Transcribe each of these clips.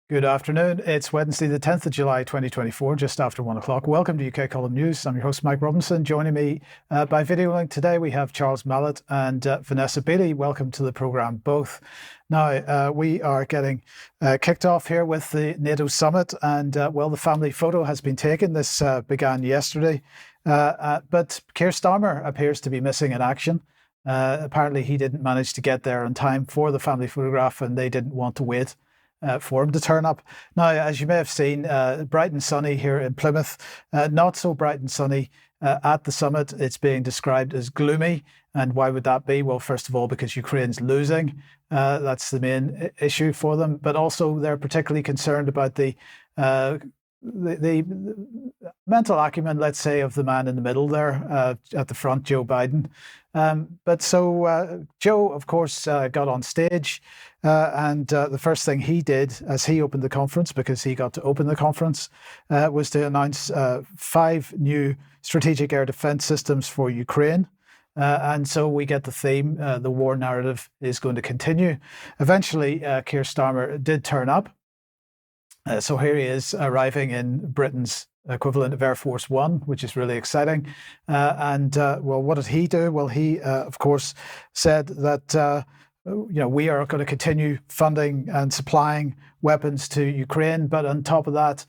Good afternoon. It's Wednesday, the 10th of July, 2024, just after 1 o'clock. Welcome to UK Column News. I'm your host, Mike Robinson. Joining me by video link today, we have Charles Malet and Vanessa Beeley. Welcome to the programme, both. Now, we are getting kicked off here with the NATO Summit, and, well, the family photo has been taken. This began yesterday, but Keir Starmer appears to be missing in action. Apparently, he didn't manage to get there in time for the family photograph, and they didn't want to wait for him to turn up. Now, as you may have seen, bright and sunny here in Plymouth, not so bright and sunny at the summit. It's being described as gloomy. And why would that be? Well, first of all, because Ukraine's losing. That's the main issue for them. But also, they're particularly concerned about the mental acumen, let's say, of the man in the middle there at the front, Joe Biden. But Joe, of course, got on stage and the first thing he did as he opened the conference, because he got to open the conference, was to announce 5 new strategic air defense systems for Ukraine. And so we get the theme, the war narrative is going to continue. Eventually, Keir Starmer did turn up. So here he is arriving in Britain's equivalent of Air Force One, which is really exciting. Well, what did he do? Well, he, of course, said that, we are going to continue funding and supplying weapons to Ukraine. But on top of that,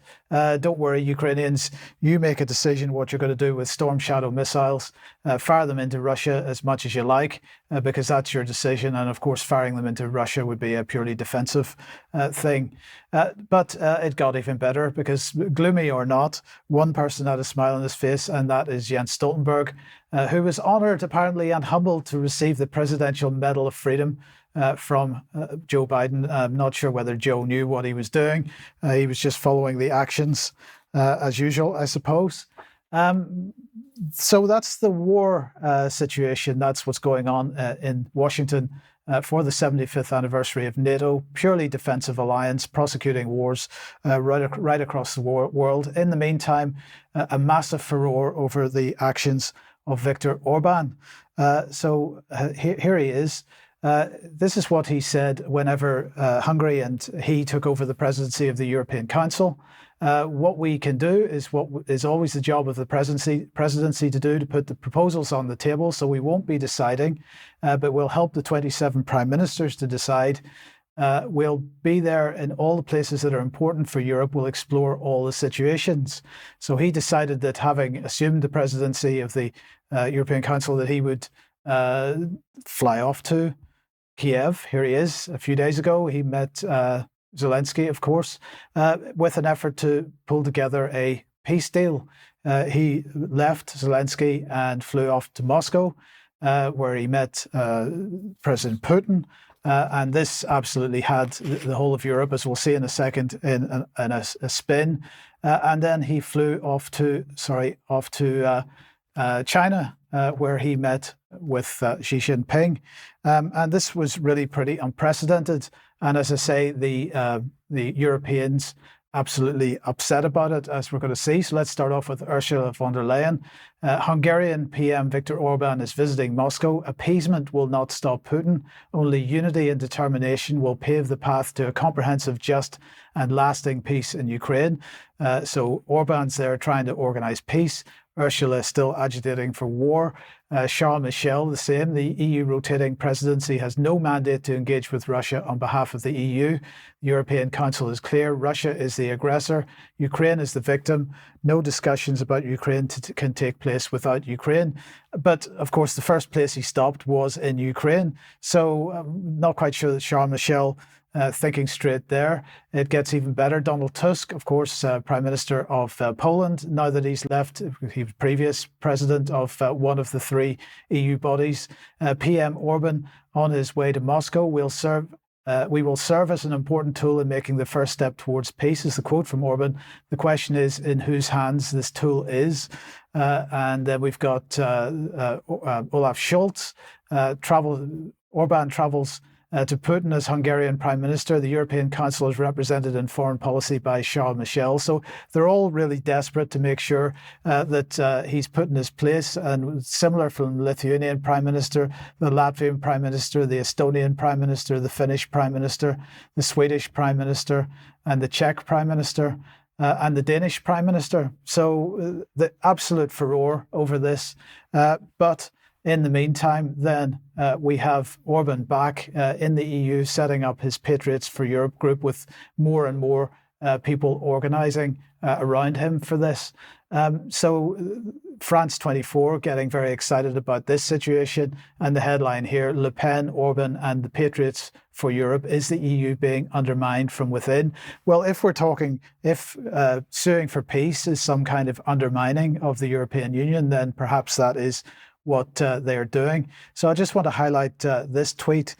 don't worry, Ukrainians, you make a decision what you're going to do with Storm Shadow missiles. Fire them into Russia as much as you like, because that's your decision. And of course, firing them into Russia would be a purely defensive thing. But it got even better, because gloomy or not, one person had a smile on his face, and that is Jens Stoltenberg, who was honoured apparently and humbled to receive the Presidential Medal of Freedom from Joe Biden. I'm not sure whether Joe knew what he was doing. He was just following the actions as usual, I suppose. So that's the war situation. That's what's going on in Washington for the 75th anniversary of NATO, purely defensive alliance, prosecuting wars right across the world. In the meantime, a massive furore over the actions of Viktor Orban. Here he is. This is what he said whenever Hungary and he took over the presidency of the European Council. What we can do is what is always the job of the presidency to do, to put the proposals on the table. So we won't be deciding, but we'll help the 27 prime ministers to decide. We'll be there in all the places that are important for Europe. We'll explore all the situations. So he decided that, having assumed the presidency of the European Council, that he would fly off to Kiev. Here he is. A few days ago, he met Zelensky, of course, with an effort to pull together a peace deal. He left Zelensky and flew off to Moscow, where he met President Putin. And this absolutely had the whole of Europe, as we'll see in a second, in a spin. And then he flew off to China, where he met with Xi Jinping. And this was really pretty unprecedented. And as I say, the Europeans absolutely upset about it, as we're going to see. So let's start off with Ursula von der Leyen. Hungarian PM Viktor Orban is visiting Moscow. Appeasement will not stop Putin. Only unity and determination will pave the path to a comprehensive, just and lasting peace in Ukraine. So Orban's there trying to organize peace. Ursula is still agitating for war. Charles Michel, the same. The EU rotating presidency has no mandate to engage with Russia on behalf of the EU. The European Council is clear. Russia is the aggressor. Ukraine is the victim. No discussions about Ukraine can take place without Ukraine. But, of course, the first place he stopped was in Ukraine. So I'm not quite sure that Charles Michel thinking straight there. It gets even better. Donald Tusk, of course, Prime Minister of Poland, now that he's left, he was previous president of one of the 3 EU bodies. PM Orban on his way to Moscow. We will serve as an important tool in making the first step towards peace, is the quote from Orban. The question is in whose hands this tool is. And then we've got Olaf Scholz. Orban travels to Putin as Hungarian Prime Minister. The European Council is represented in foreign policy by Charles Michel. So they're all really desperate to make sure that he's put in his place. And similar from the Lithuanian Prime Minister, the Latvian Prime Minister, the Estonian Prime Minister, the Finnish Prime Minister, the Swedish Prime Minister, and the Czech Prime Minister. And the Danish Prime Minister. So the absolute furore over this. But in the meantime, then we have Orban back in the EU, setting up his Patriots for Europe group with more and more people organising around him for this. So France 24 getting very excited about this situation. And the headline here, Le Pen, Orban and the Patriots for Europe, is the EU being undermined from within? Well, if we're talking, if suing for peace is some kind of undermining of the European Union, then perhaps that is what they are doing. So I just want to highlight this tweet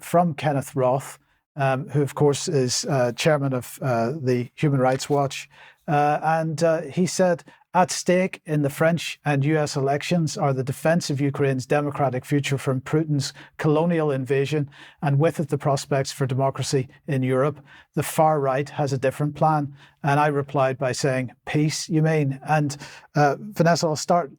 from Kenneth Roth, who of course is chairman of the Human Rights Watch. And he said, at stake in the French and US elections are the defense of Ukraine's democratic future from Putin's colonial invasion, and with it the prospects for democracy in Europe. The far right has a different plan. And I replied by saying, peace, you mean? And Vanessa, I'll start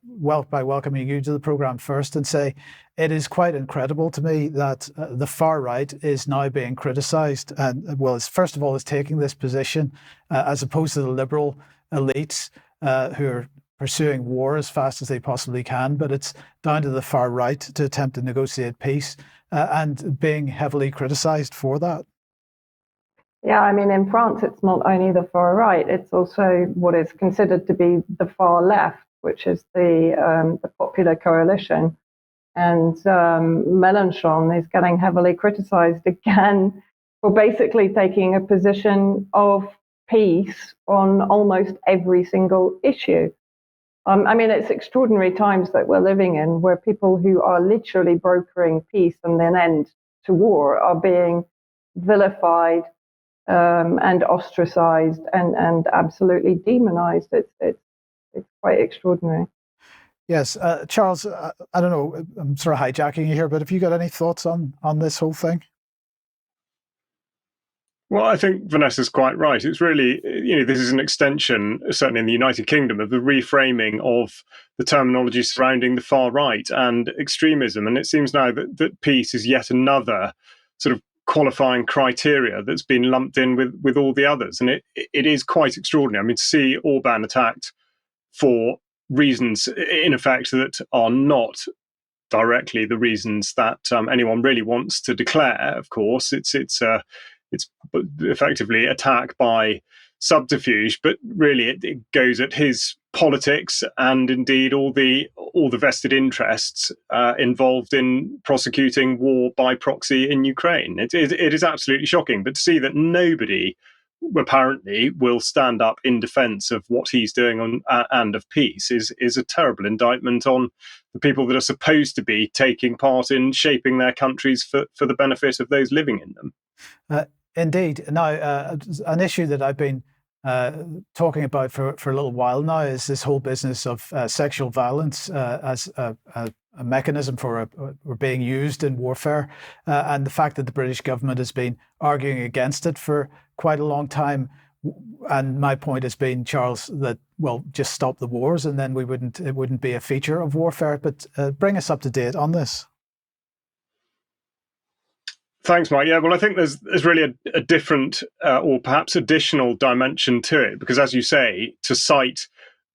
by welcoming you to the programme first and say, it is quite incredible to me that the far right is now being criticised and, well, first of all, is taking this position as opposed to the liberal elites who are pursuing war as fast as they possibly can. But it's down to the far right to attempt to negotiate peace and being heavily criticised for that. Yeah, I mean, in France, it's not only the far right, it's also what is considered to be the far left, which is the Popular Coalition. And Mélenchon is getting heavily criticized again for basically taking a position of peace on almost every single issue. I mean, it's extraordinary times that we're living in, where people who are literally brokering peace and an end to war are being vilified and ostracized and absolutely demonized. It's quite extraordinary. Yes, Charles, I don't know, I'm sort of hijacking you here, but have you got any thoughts on this whole thing? Well, I think Vanessa's quite right. It's really, this is an extension, certainly in the United Kingdom, of the reframing of the terminology surrounding the far right and extremism. And it seems now that peace is yet another sort of qualifying criteria that's been lumped in with all the others. And it is quite extraordinary. I mean, to see Orban attacked for reasons, in effect, that are not directly the reasons that anyone really wants to declare. Of course, it's effectively attack by subterfuge, but really it goes at his politics and indeed all the vested interests involved in prosecuting war by proxy in Ukraine. It is absolutely shocking, but to see that nobody apparently will stand up in defense of what he's doing and of peace is a terrible indictment on the people that are supposed to be taking part in shaping their countries for the benefit of those living in them. Indeed. Now, an issue that I've been talking about for a little while now is this whole business of sexual violence as a mechanism for being used in warfare, and the fact that the British government has been arguing against it for quite a long time. And my point has been, Charles, that, well, just stop the wars and then it wouldn't be a feature of warfare. But bring us up to date on this. Thanks, Mike. Yeah, well, I think there's really a different or perhaps additional dimension to it, because as you say, to cite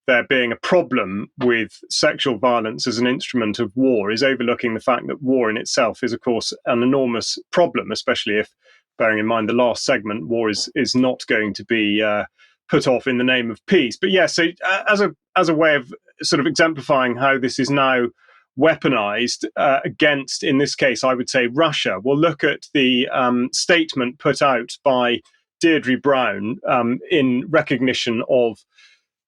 there being a problem with sexual violence as an instrument of war is overlooking the fact that war in itself is, of course, an enormous problem, especially if, bearing in mind the last segment, war is not going to be put off in the name of peace. But yeah, so as a way of sort of exemplifying how this is now weaponized against, in this case, I would say Russia. We'll look at the statement put out by Deirdre Brown in recognition of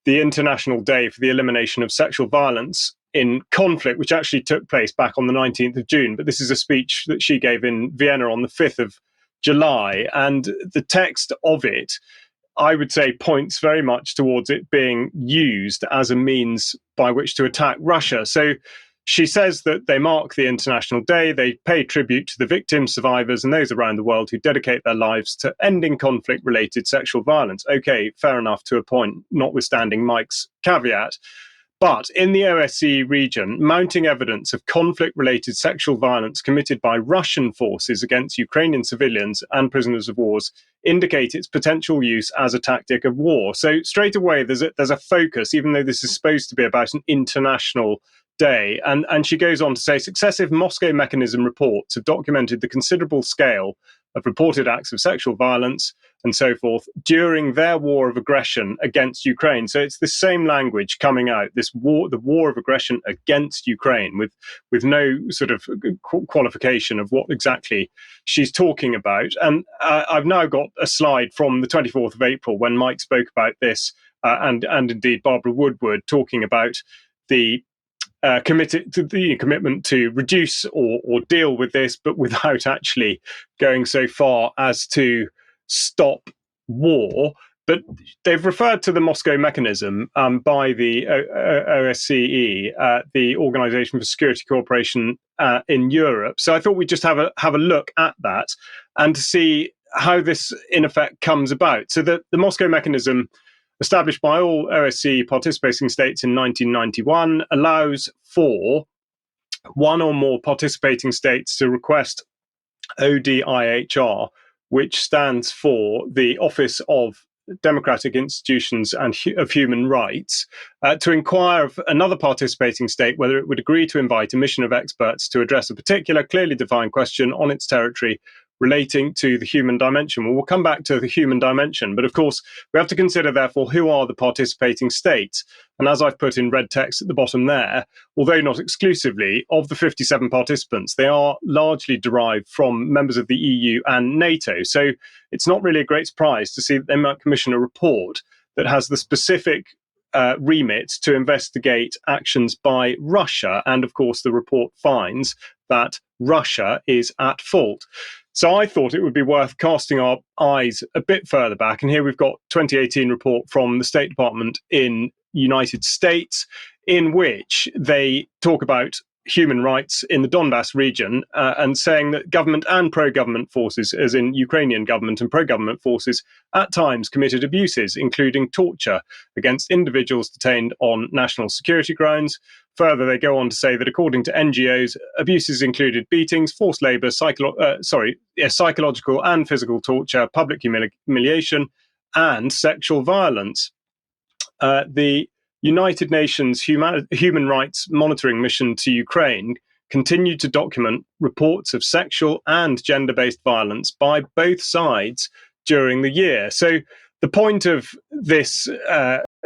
the International Day for the Elimination of Sexual Violence in Conflict, which actually took place back on the 19th of June. But this is a speech that she gave in Vienna on the 5th of July. And the text of it, I would say, points very much towards it being used as a means by which to attack Russia. So she says that they mark the International Day, they pay tribute to the victims, survivors, and those around the world who dedicate their lives to ending conflict-related sexual violence. Okay, fair enough to a point, notwithstanding Mike's caveat. But in the OSCE region, mounting evidence of conflict-related sexual violence committed by Russian forces against Ukrainian civilians and prisoners of war indicate its potential use as a tactic of war. So straight away, there's a focus, even though this is supposed to be about an international day. And she goes on to say, successive Moscow mechanism reports have documented the considerable scale of reported acts of sexual violence and so forth during their war of aggression against Ukraine. So it's the same language coming out, this war, the war of aggression against Ukraine, with no sort of qualification of what exactly she's talking about. And I've now got a slide from the 24th of April when Mike spoke about this, and indeed Barbara Woodward talking about the commitment to reduce or deal with this, but without actually going so far as to stop war. But they've referred to the Moscow mechanism by the OSCE, the Organization for Security Cooperation in Europe. So I thought we'd just have a look at that and to see how this in effect comes about. So the Moscow mechanism, established by all OSCE participating states in 1991, allows for one or more participating states to request ODIHR, which stands for the Office of Democratic Institutions and of Human Rights, to inquire of another participating state whether it would agree to invite a mission of experts to address a particular clearly defined question on its territory relating to the human dimension. Well, we'll come back to the human dimension, but of course, we have to consider, therefore, who are the participating states. And as I've put in red text at the bottom there, although not exclusively, of the 57 participants, they are largely derived from members of the EU and NATO. So it's not really a great surprise to see that they might commission a report that has the specific remit to investigate actions by Russia. And of course, the report finds that Russia is at fault. So I thought it would be worth casting our eyes a bit further back. And here we've got 2018 report from the State Department in United States, in which they talk about human rights in the Donbass region, and saying that government and pro-government forces, as in Ukrainian government and pro-government forces, at times committed abuses, including torture against individuals detained on national security grounds. Further, they go on to say that according to NGOs, abuses included beatings, forced labor, psychological and physical torture, public humiliation, and sexual violence. The United Nations Human Rights Monitoring Mission to Ukraine continued to document reports of sexual and gender-based violence by both sides during the year. So the point of this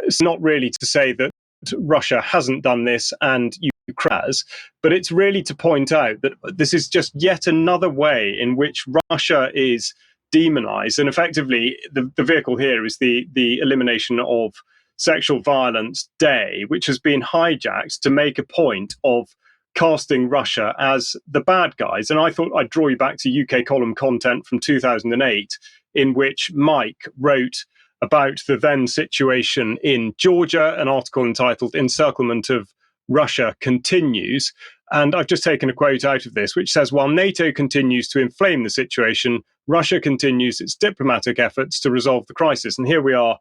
is not really to say that Russia hasn't done this and Ukraine has, but it's really to point out that this is just yet another way in which Russia is demonized. And effectively, the vehicle here is the elimination of Sexual Violence Day, which has been hijacked to make a point of casting Russia as the bad guys. And I thought I'd draw you back to UK column content from 2008, in which Mike wrote about the then situation in Georgia, an article entitled "Encirclement of Russia Continues." And I've just taken a quote out of this, which says, while NATO continues to inflame the situation, Russia continues its diplomatic efforts to resolve the crisis. And here we are,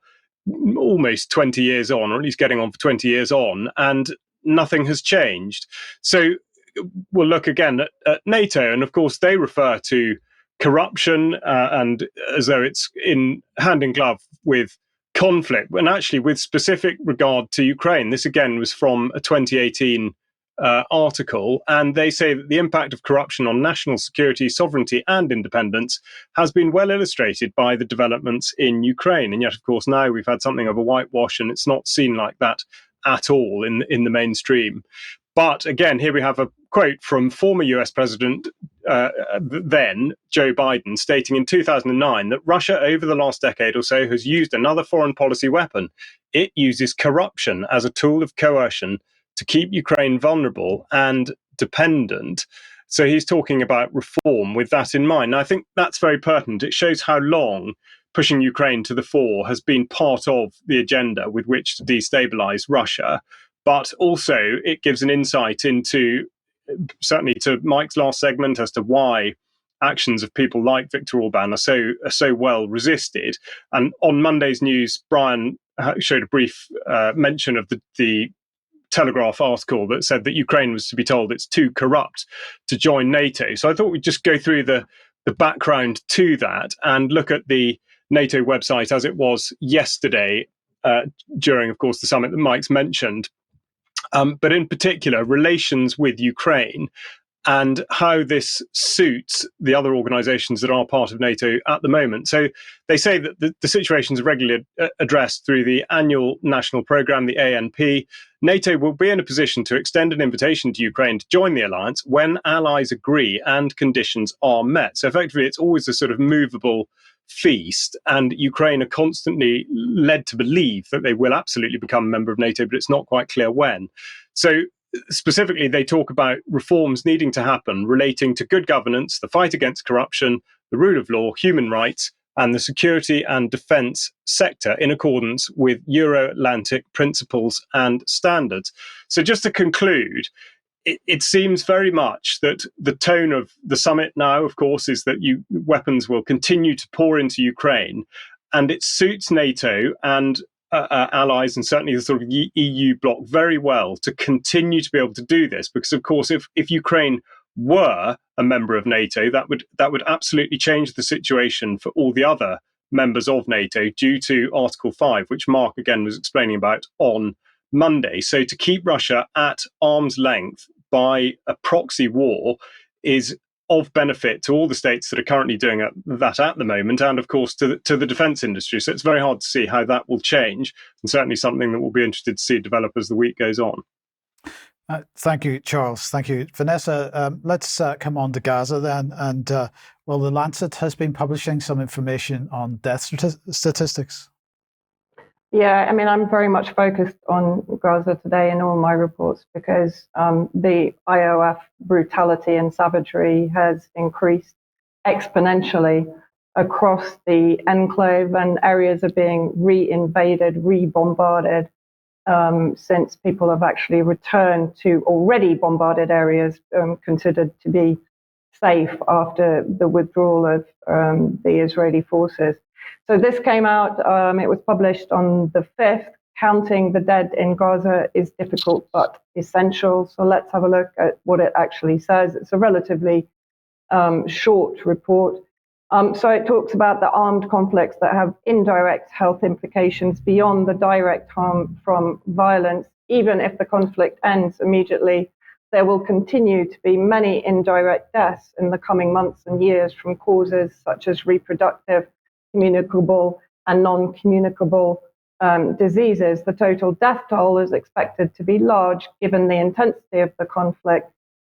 almost 20 years on, or at least getting on for 20 years on, and nothing has changed. So we'll look again at NATO, and of course they refer to corruption and as though it's in hand in glove with conflict, and actually with specific regard to Ukraine. This again was from a 2018 article, and they say that the impact of corruption on national security, sovereignty, and independence has been well illustrated by the developments in Ukraine. And yet, of course, now we've had something of a whitewash, and it's not seen like that at all in the mainstream. But again, here we have a quote from former US President, then Joe Biden, stating in 2009 that Russia over the last decade or so has used another foreign policy weapon. It uses corruption as a tool of coercion to keep Ukraine vulnerable and dependent. So he's talking about reform with that in mind. And I think that's very pertinent. It shows how long pushing Ukraine to the fore has been part of the agenda with which to destabilize Russia. but also it gives an insight into, certainly to Mike's last segment, as to why actions of people like Viktor Orban are so well resisted. And on Monday's news, Brian showed a brief mention of the Telegraph article that said that Ukraine was to be told it's too corrupt to join NATO. So I thought we'd just go through the background to that and look at the NATO website as it was yesterday during, of course, the summit that Mike's mentioned. But in particular, relations with Ukraine and how this suits the other organizations that are part of NATO at the moment. So they say that the situation is regularly addressed through the annual national program, the ANP. NATO will be in a position to extend an invitation to Ukraine to join the alliance when allies agree and conditions are met. So effectively, it's always a sort of movable feast, and Ukraine are constantly led to believe that they will absolutely become a member of NATO, but it's not quite clear when. So specifically, they talk about reforms needing to happen relating to good governance, the fight against corruption, the rule of law, human rights, and the security and defence sector in accordance with Euro-Atlantic principles and standards. So just to conclude, it seems very much that the tone of the summit now, of course, is that weapons will continue to pour into Ukraine, and it suits NATO and allies, and certainly the sort of EU bloc, very well to continue to be able to do this, because of course if Ukraine were a member of NATO, that would absolutely change the situation for all the other members of NATO due to Article 5, which Mark again was explaining about on Monday. So to keep Russia at arm's length by a proxy war is of benefit to all the states that are currently doing that at the moment, and of course to the defence industry. So it's very hard to see how that will change, and certainly something that we'll be interested to see develop as the week goes on. Thank you, Charles. Thank you, Vanessa. Let's come on to Gaza then. And well, the Lancet has been publishing some information on death statistics. Yeah, I mean, I'm very much focused on Gaza today in all my reports because the IOF brutality and savagery has increased exponentially across the enclave, and areas are being re-invaded, re-bombarded since people have actually returned to already bombarded areas considered to be safe after the withdrawal of the Israeli forces. So this came out, it was published on the 5th. Counting the dead in Gaza is difficult but essential. So let's have a look at what it actually says. It's a relatively short report. So it talks about the armed conflicts that have indirect health implications beyond the direct harm from violence. Even if the conflict ends immediately, there will continue to be many indirect deaths in the coming months and years from causes such as reproductive, communicable and non-communicable diseases. The total death toll is expected to be large given the intensity of the conflict.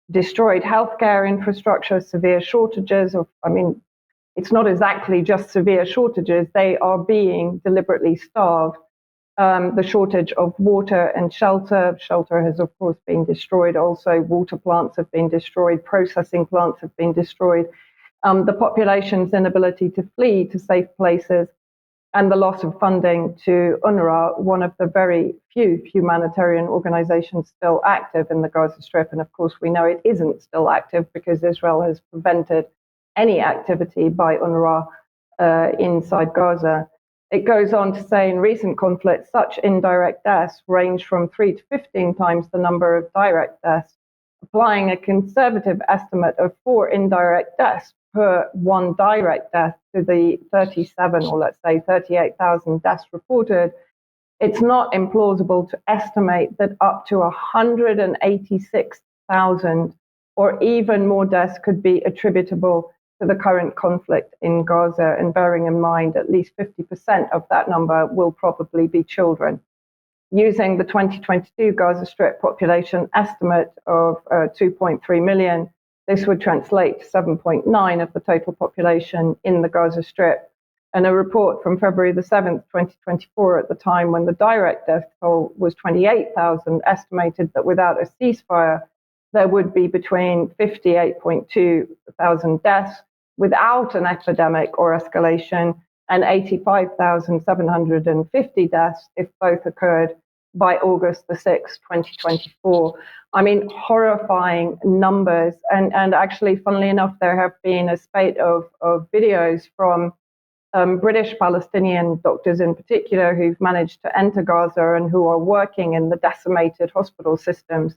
Destroyed healthcare infrastructure, severe shortages of, it's not exactly just severe shortages, they are being deliberately starved. The shortage of water and shelter. Shelter has, of course, been destroyed. Also, water plants have been destroyed. Processing plants have been destroyed. The population's inability to flee to safe places, and the loss of funding to UNRWA, one of the very few humanitarian organizations still active in the Gaza Strip. And of course, we know it isn't still active because Israel has prevented any activity by UNRWA inside Gaza. It goes on to say in recent conflicts, such indirect deaths range from 3 to 15 times the number of direct deaths, applying a conservative estimate of 4 indirect deaths per 1 direct death to the 37 or let's say 38,000 deaths reported. It's not implausible to estimate that up to 186,000 or even more deaths could be attributable to the current conflict in Gaza, and bearing in mind at least 50% of that number will probably be children. Using the 2022 Gaza Strip population estimate of 2.3 million, this would translate to 7.9 of the total population in the Gaza Strip. And a report from February the 7th, 2024, at the time when the direct death toll was 28,000, estimated that without a ceasefire, there would be between 58.2 thousand deaths without an epidemic or escalation, and 85,750 deaths if both occurred by August the 6th, 2024. I mean, horrifying numbers. And actually, funnily enough, there have been a spate of videos from British Palestinian doctors in particular who've managed to enter Gaza and who are working in the decimated hospital systems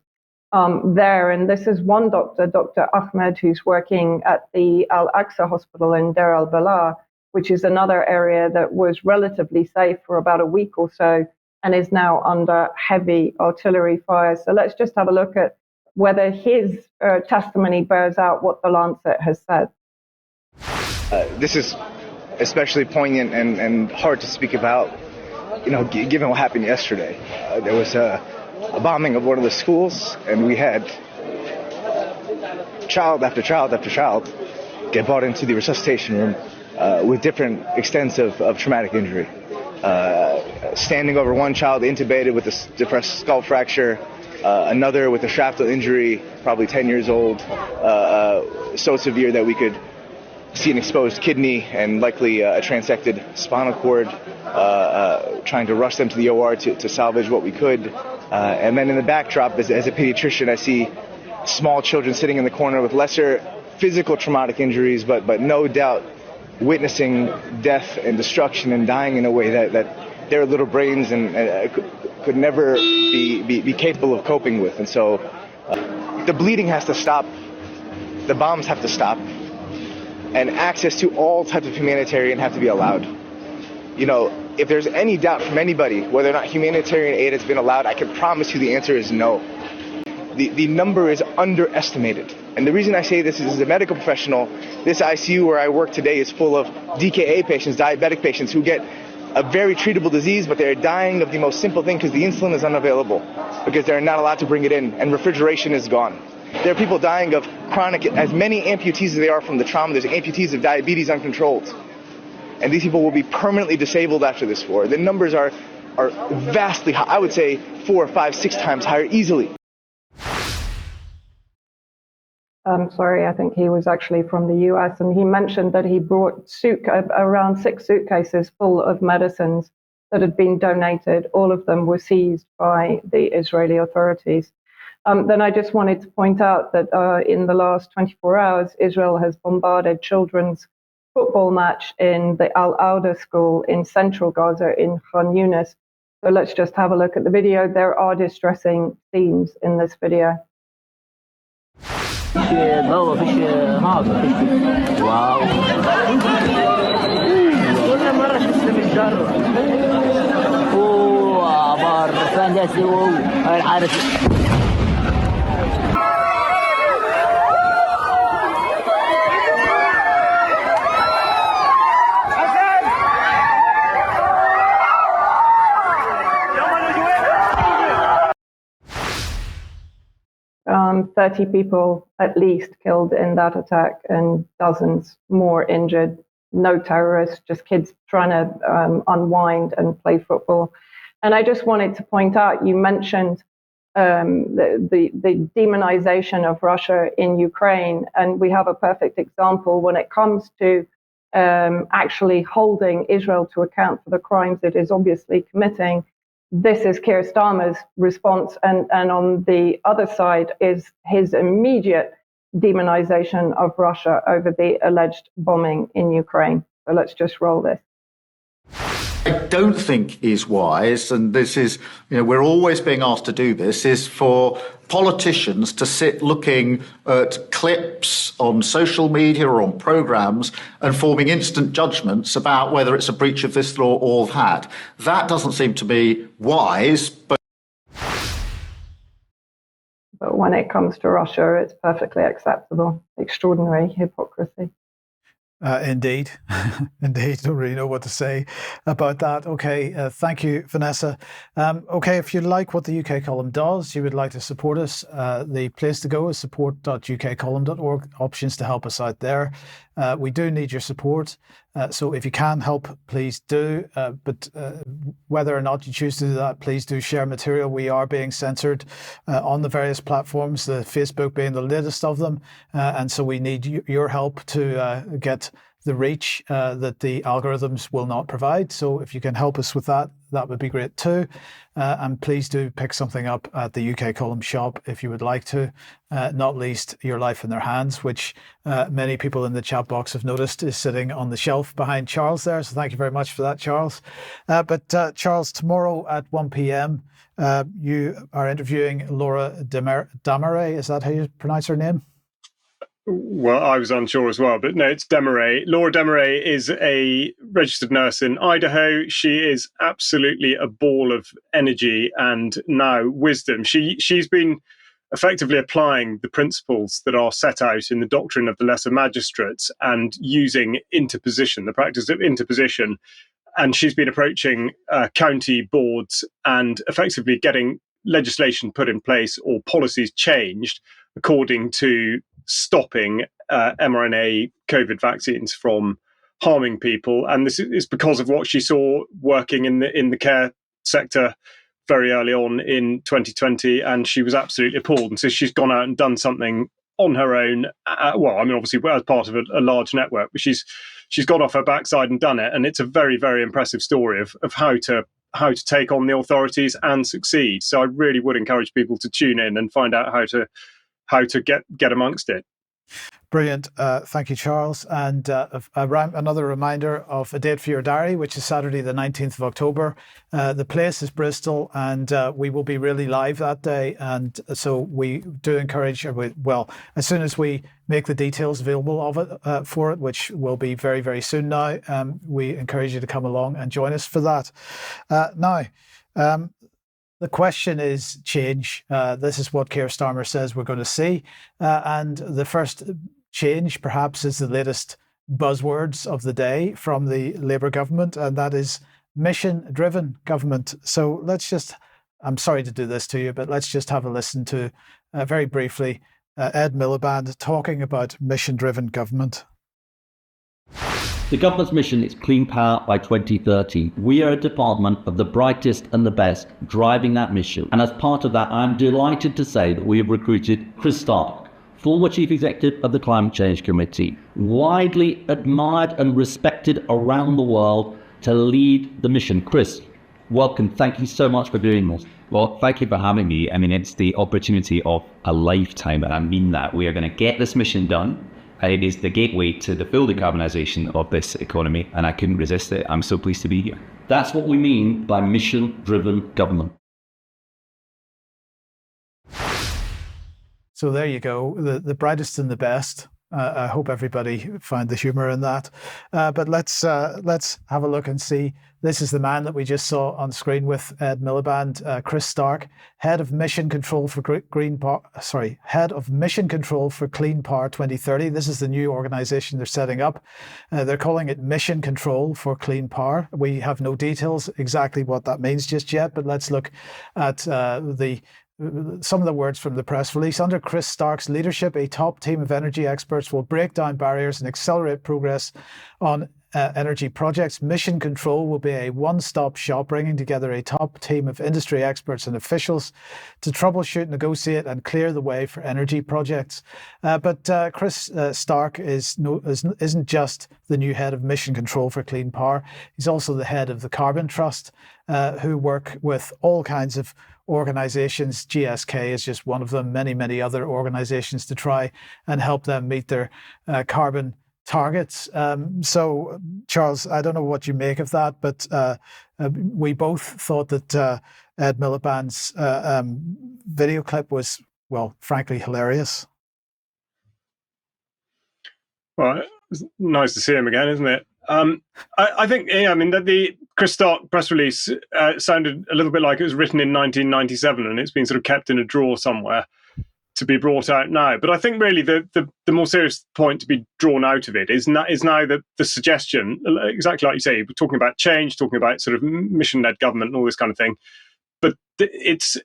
there. And this is one doctor, Dr. Ahmed, who's working at the Al-Aqsa Hospital in Deir al-Balah, which is another area that was relatively safe for about a week or so and is now under heavy artillery fire. So let's just have a look at whether his testimony bears out what the Lancet has said. This is especially poignant and hard to speak about, given what happened yesterday. There was a bombing of one of the schools, and we had child after child after child get brought into the resuscitation room with different extents of traumatic injury. Standing over one child intubated with a depressed skull fracture, another with a shrapnel injury, probably 10 years old, so severe that we could see an exposed kidney and likely a transected spinal cord, trying to rush them to the OR to salvage what we could. And then in the backdrop, as a pediatrician, I see small children sitting in the corner with lesser physical traumatic injuries, but no doubt witnessing death and destruction and dying in a way that their little brains and could never be capable of coping with. And so the bleeding has to stop, the bombs have to stop, and access to all types of humanitarian have to be allowed. If there's any doubt from anybody whether or not humanitarian aid has been allowed, I can promise you the answer is no. The number is underestimated. And the reason I say this is, as a medical professional, this ICU where I work today is full of DKA patients, diabetic patients, who get a very treatable disease, but they're dying of the most simple thing because the insulin is unavailable, because they're not allowed to bring it in, and refrigeration is gone. There are people dying of chronic, as many amputees as they are from the trauma. There's amputees of diabetes uncontrolled. And these people will be permanently disabled after this war. The numbers are vastly high. I would say 4, 5, 6 times higher easily. Sorry, I think he was actually from the US, and he mentioned that he brought around 6 suitcases full of medicines that had been donated. All of them were seized by the Israeli authorities. Then I just wanted to point out that in the last 24 hours, Israel has bombarded children's football match in the Al-Auda school in central Gaza in Khan Yunis. So let's just have a look at the video. There are distressing scenes in this video. Wow. 30 people at least killed in that attack and dozens more injured. No terrorists, just kids trying to unwind and play football. And I just wanted to point out, you mentioned the demonization of Russia in Ukraine, and we have a perfect example when it comes to actually holding Israel to account for the crimes it is obviously committing. This is Keir Starmer's response, and on the other side is his immediate demonization of Russia over the alleged bombing in Ukraine. So let's just roll this. I don't think is wise, and this is, we're always being asked to do this, is for politicians to sit looking at clips on social media or on programmes and forming instant judgments about whether it's a breach of this law or that. That doesn't seem to be wise. But when it comes to Russia, it's perfectly acceptable. Extraordinary hypocrisy. Indeed. Indeed. Don't really know what to say about that. Okay. Thank you, Vanessa. Okay. If you like what the UK column does, you would like to support us, the place to go is support.ukcolumn.org. Options to help us out there. We do need your support. So if you can help, please do. But whether or not you choose to do that, please do share material. We are being censored on the various platforms, the Facebook being the latest of them. And so we need your help to get the reach that the algorithms will not provide. So if you can help us with that, that would be great too. And please do pick something up at the UK Column shop if you would like to, not least Your Life in Their Hands, which many people in the chat box have noticed is sitting on the shelf behind Charles there. So thank you very much for that, Charles. But Charles, tomorrow at 1 p.m, you are interviewing Laura Damaret. Is that how you pronounce her name? Well, I was unsure as well, but no, it's Demaret. Laura Demaret is a registered nurse in Idaho. She is absolutely a ball of energy and now wisdom. She's been effectively applying the principles that are set out in the doctrine of the lesser magistrates and using interposition, the practice of interposition. And she's been approaching county boards and effectively getting legislation put in place or policies changed according to stopping mRNA COVID vaccines from harming people. And this is because of what she saw working in the care sector very early on in 2020. And she was absolutely appalled. And so she's gone out and done something on her own. Obviously as part of a large network, but she's got off her backside and done it. And it's a very, very impressive story of how to take on the authorities and succeed. So I really would encourage people to tune in and find out how to get amongst it. Brilliant. Thank you, Charles. And another reminder of a date for your diary, which is Saturday, the 19th of October. The place is Bristol, and we will be really live that day. And so we do encourage, as soon as we make the details available of it for it, which will be very, very soon now, we encourage you to come along and join us for that. The question is change. This is what Keir Starmer says we're going to see. And the first change, perhaps, is the latest buzzwords of the day from the Labour government, and that is mission-driven government. So I'm sorry to do this to you, but let's just have a listen to, very briefly, Ed Miliband talking about mission-driven government. The government's mission is clean power by 2030. We are a department of the brightest and the best driving that mission. And as part of that, I'm delighted to say that we have recruited Chris Stark, former Chief Executive of the Climate Change Committee, widely admired and respected around the world, to lead the mission. Chris, welcome. Thank you so much for doing this. Well, thank you for having me. I mean, it's the opportunity of a lifetime, and I mean that. We are going to get this mission done. It is the gateway to the full decarbonisation of this economy, and I couldn't resist it. I'm so pleased to be here. That's what we mean by mission-driven government. So there you go, the brightest and the best. I hope everybody found the humour in that. But let's have a look and see. This is the man that we just saw on screen with Ed Miliband, Chris Stark, head of mission control for head of mission control for Clean Power 2030. This is the new organisation they're setting up. They're calling it Mission Control for Clean Power. We have no details exactly what that means just yet, but let's look at some of the words from the press release. Under Chris Stark's leadership, a top team of energy experts will break down barriers and accelerate progress on energy projects. Mission Control will be a one-stop shop, bringing together a top team of industry experts and officials to troubleshoot, negotiate, and clear the way for energy projects. But Chris Stark isn't just the new head of Mission Control for Clean Power. He's also the head of the Carbon Trust, who work with all kinds of organizations. GSK is just one of them, many other organizations, to try and help them meet their carbon targets. So, Charles, I don't know what you make of that, but we both thought that Ed Miliband's video clip was, well, frankly, hilarious. Well, it's nice to see him again, isn't it? I think, the Chris Stark press release sounded a little bit like it was written in 1997 and it's been sort of kept in a drawer somewhere to be brought out now. But I think really the more serious point to be drawn out of it is now the suggestion, exactly like you say, we're talking about change, talking about sort of mission-led government and all this kind of thing. But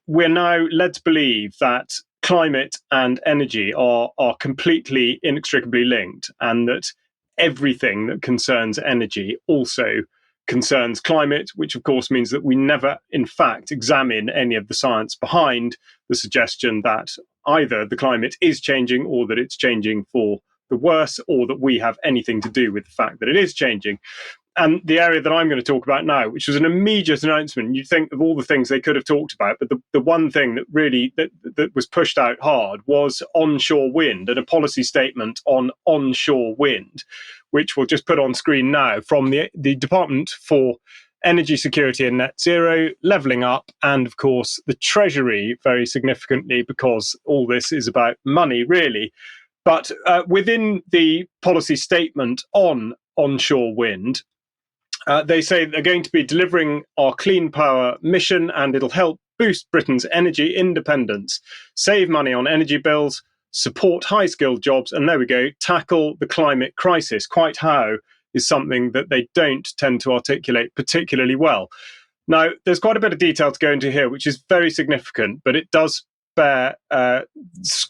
we're now led to believe that climate and energy are completely inextricably linked, and that everything that concerns energy also concerns climate, which of course means that we never, in fact, examine any of the science behind the suggestion that either the climate is changing or that it's changing for the worse, or that we have anything to do with the fact that it is changing. And the area that I'm going to talk about now, which was an immediate announcement, you'd think of all the things they could have talked about, but the one thing that really that was pushed out hard was onshore wind, and a policy statement on onshore wind, which we'll just put on screen now from the Department for Energy Security and Net Zero, Levelling Up, and of course the Treasury, very significantly, because all this is about money, really. But within the policy statement on onshore wind, they say they're going to be delivering our clean power mission, and it'll help boost Britain's energy independence, save money on energy bills, support high-skilled jobs, and there we go, tackle the climate crisis. Quite how is something that they don't tend to articulate particularly well. Now, there's quite a bit of detail to go into here, which is very significant, but it does bear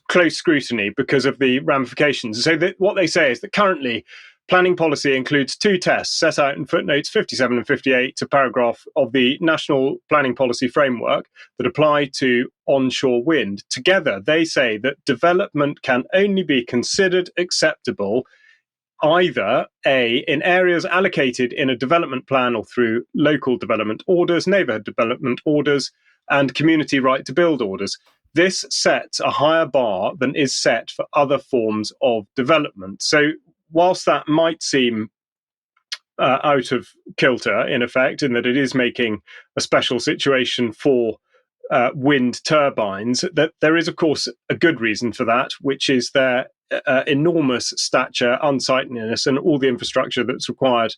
close scrutiny because of the ramifications. So what they say is that currently planning policy includes two tests set out in footnotes 57 and 58 to paragraph of the National Planning Policy Framework that apply to onshore wind. Together, they say that development can only be considered acceptable either A, in areas allocated in a development plan or through local development orders, neighbourhood development orders, and community right to build orders. This sets a higher bar than is set for other forms of development. So whilst that might seem out of kilter, in effect, in that it is making a special situation for wind turbines, that there is, of course, a good reason for that, which is their enormous stature, unsightliness, and all the infrastructure that's required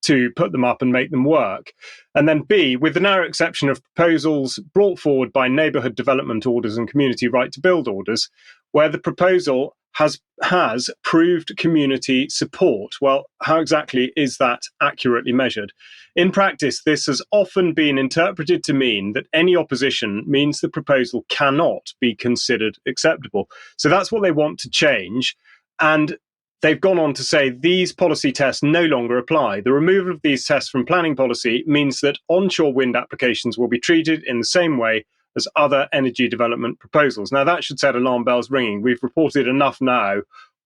to put them up and make them work. And then B, with the narrow exception of proposals brought forward by neighbourhood development orders and community right to build orders, where the proposal has proved community support. Well, how exactly is that accurately measured? In practice, this has often been interpreted to mean that any opposition means the proposal cannot be considered acceptable. So that's what they want to change. And they've gone on to say these policy tests no longer apply. The removal of these tests from planning policy means that onshore wind applications will be treated in the same way as other energy development proposals. Now, that should set alarm bells ringing. We've reported enough now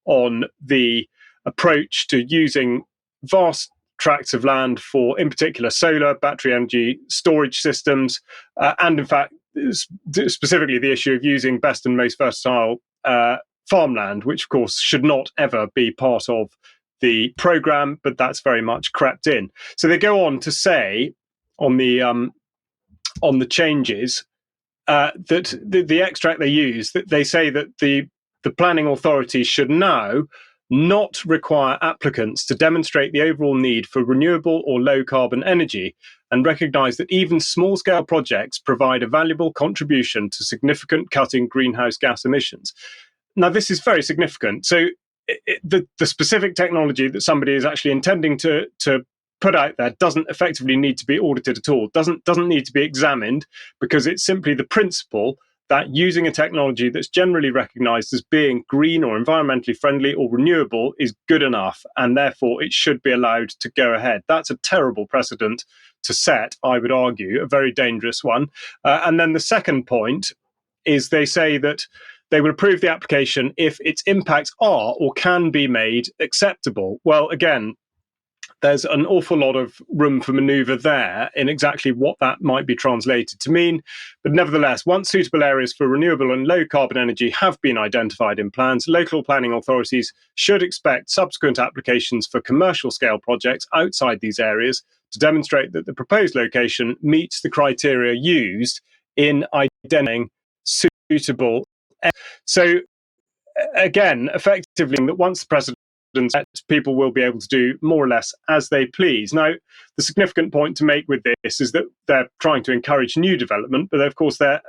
on the approach to using vast tracts of land for, in particular, solar, battery energy storage systems, and in fact, specifically the issue of using best and most versatile farmland, which of course should not ever be part of the programme, but that's very much crept in. So they go on to say on the changes, that the extract they use, that they say that the planning authorities should now not require applicants to demonstrate the overall need for renewable or low carbon energy, and recognise that even small scale projects provide a valuable contribution to significant cutting greenhouse gas emissions. Now, this is very significant. So the specific technology that somebody is actually intending to put out there doesn't effectively need to be audited at all, doesn't need to be examined, because it's simply the principle that using a technology that's generally recognised as being green or environmentally friendly or renewable is good enough, and therefore it should be allowed to go ahead. That's a terrible precedent to set, I would argue, a very dangerous one. And then the second point is they say that they would approve the application if its impacts are or can be made acceptable. Well, again, there's an awful lot of room for manoeuvre there in exactly what that might be translated to mean. But nevertheless, once suitable areas for renewable and low carbon energy have been identified in plans, local planning authorities should expect subsequent applications for commercial scale projects outside these areas to demonstrate that the proposed location meets the criteria used in identifying suitable. So again, effectively, that once the precedent set, people will be able to do more or less as they please. Now, the significant point to make with this is that they're trying to encourage new development, but of course they're